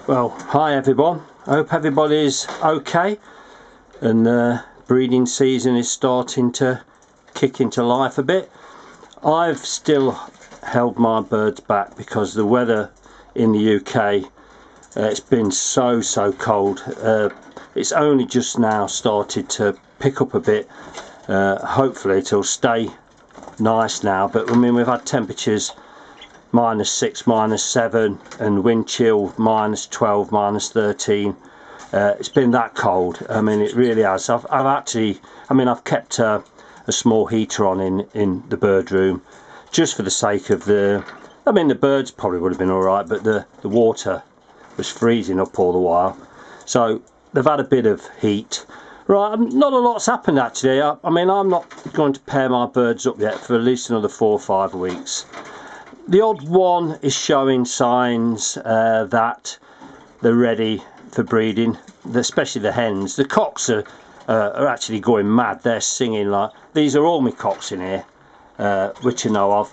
Well, hi everyone. I hope everybody's okay and breeding season is starting to kick into life a bit. I've still held my birds back because the weather in the UK, it's been so cold. It's only just now started to pick up a bit. Hopefully it'll stay nice now, but I mean, we've had temperatures -6, -7 and wind chill -12, -13. It's been that cold. I mean, it really has. I've actually, I mean, I've kept a small heater on in the bird room just for the sake of the, I mean, the birds probably would have been alright, but the water was freezing up all the while, so they've had a bit of heat. Right, not a lot's happened actually. I mean, I'm not going to pair my birds up yet for at least another 4 or 5 weeks. The odd one is showing signs that they're ready for breeding, especially the hens. The cocks are actually going mad. They're singing like, these are all my cocks in here, which I know of.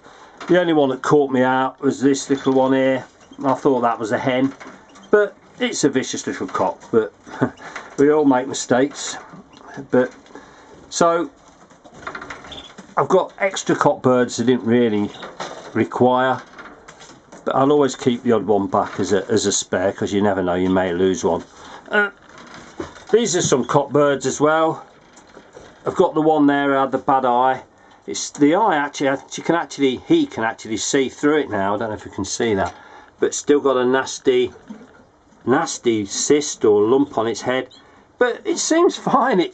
The only one that caught me out was this little one here. I thought that was a hen, but it's a vicious little cock, but we all make mistakes. But so I've got extra cock birds that didn't really require, but I'll always keep the odd one back as a spare, because you never know, you may lose one. These are some cock birds as well. I've got the one there who had the bad eye. It's the eye actually, he can actually see through it now. I don't know if you can see that, but still got a nasty cyst or lump on its head, but it seems fine.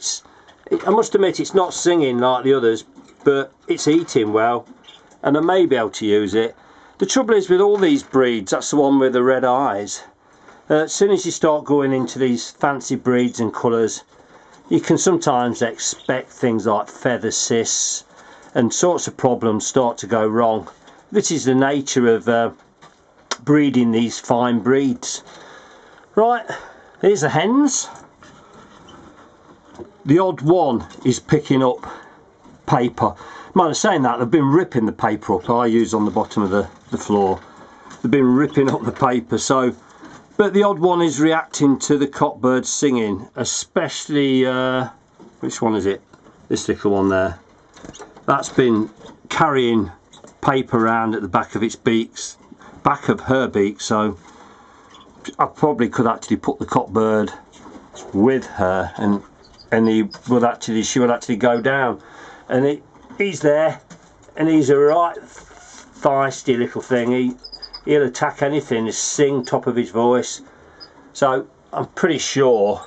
I must admit, it's not singing like the others, but it's eating well, and I may be able to use it. The trouble is with all these breeds, that's the one with the red eyes, as soon as you start going into these fancy breeds and colours, you can sometimes expect things like feather cysts and sorts of problems start to go wrong. This is the nature of breeding these fine breeds. Right, here's the hens. The odd one is picking up paper. Mind saying that, they've been ripping the paper up I use on the bottom of the floor. They've been ripping up the paper, so, but the odd one is reacting to the cockbirds singing, especially, which one is it? This little one there. That's been carrying paper around at the back of its beaks, back of her beak, so I probably could actually put the cockbird with her, and she would actually go down, and he's there, and he's a right feisty little thing. He'll attack anything, just sing top of his voice. So I'm pretty sure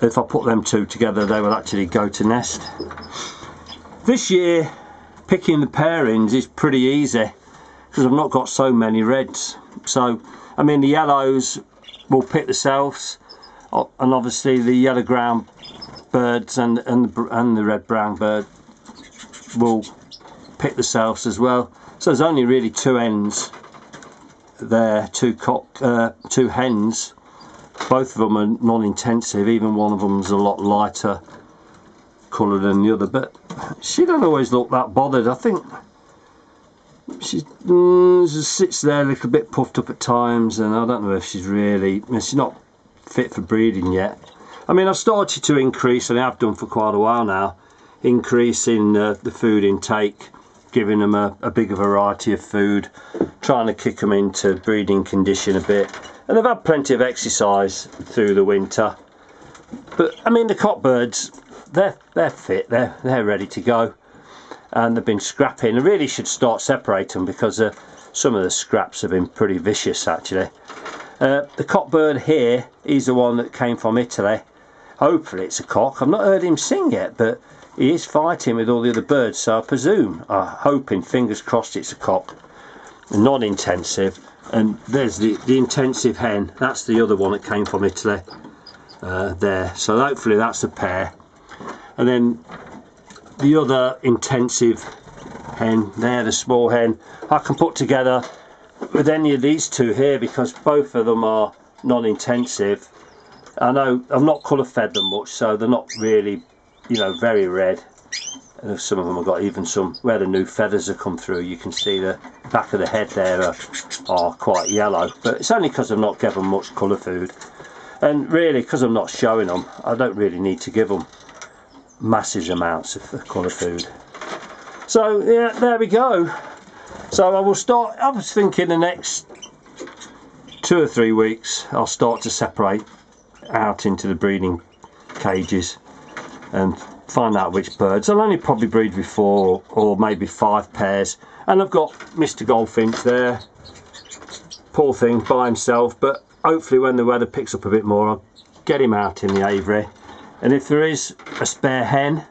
if I put them two together, they will actually go to nest. This year, picking the pairings is pretty easy because I've not got so many reds. So I mean, the yellows will pick themselves, and obviously the yellow ground birds and the red brown bird will pick themselves as well. So there's only really 2 hens there, 2 hens. Both of them are non-intensive. Even one of them's a lot lighter colour than the other, but she don't always look that bothered. I think she just sits there a little bit puffed up at times, and I don't know if she's really, she's not fit for breeding yet. I mean, I've started to increase, and I have done for quite a while now, increasing the food intake, giving them a bigger variety of food, trying to kick them into breeding condition a bit, and they've had plenty of exercise through the winter. But I mean, the cockbirds, they're fit, they're ready to go, and they've been scrapping. I really should start separating them because some of the scraps have been pretty vicious actually. The cockbird here, he's the one that came from Italy. Hopefully it's a cock. I've not heard him sing yet, but he is fighting with all the other birds, so I presume, I'm hoping, fingers crossed, it's a cock. Non-intensive. And there's the intensive hen. That's the other one that came from Italy there. So hopefully that's a pair. And then the other intensive hen there, the small hen, I can put together with any of these 2 here because both of them are non-intensive. I know I've not colour fed them much, so they're not really, you know, very red. And some of them have got even some where the new feathers have come through. You can see the back of the head there are quite yellow, but it's only because I've not given them much colour food. And really, because I'm not showing them, I don't really need to give them massive amounts of colour food. So yeah, there we go. So I will start, I was thinking the next 2 or 3 weeks I'll start to separate out into the breeding cages and find out which birds. I'll only probably breed with 4 or maybe 5 pairs. And I've got Mr. Goldfinch there, poor thing, by himself, but hopefully when the weather picks up a bit more I'll get him out in the aviary, and if there is a spare hen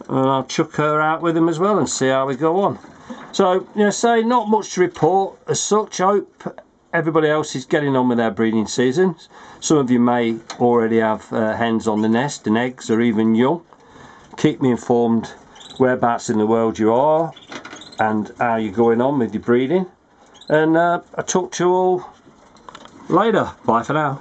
I'll chuck her out with him as well and see how we go on. So, you know, say not much to report as such. I hope everybody else is getting on with their breeding seasons. Some of you may already have hens on the nest and eggs or even young. Keep me informed whereabouts in the world you are and how you're going on with your breeding. And I'll talk to you all later. Bye for now.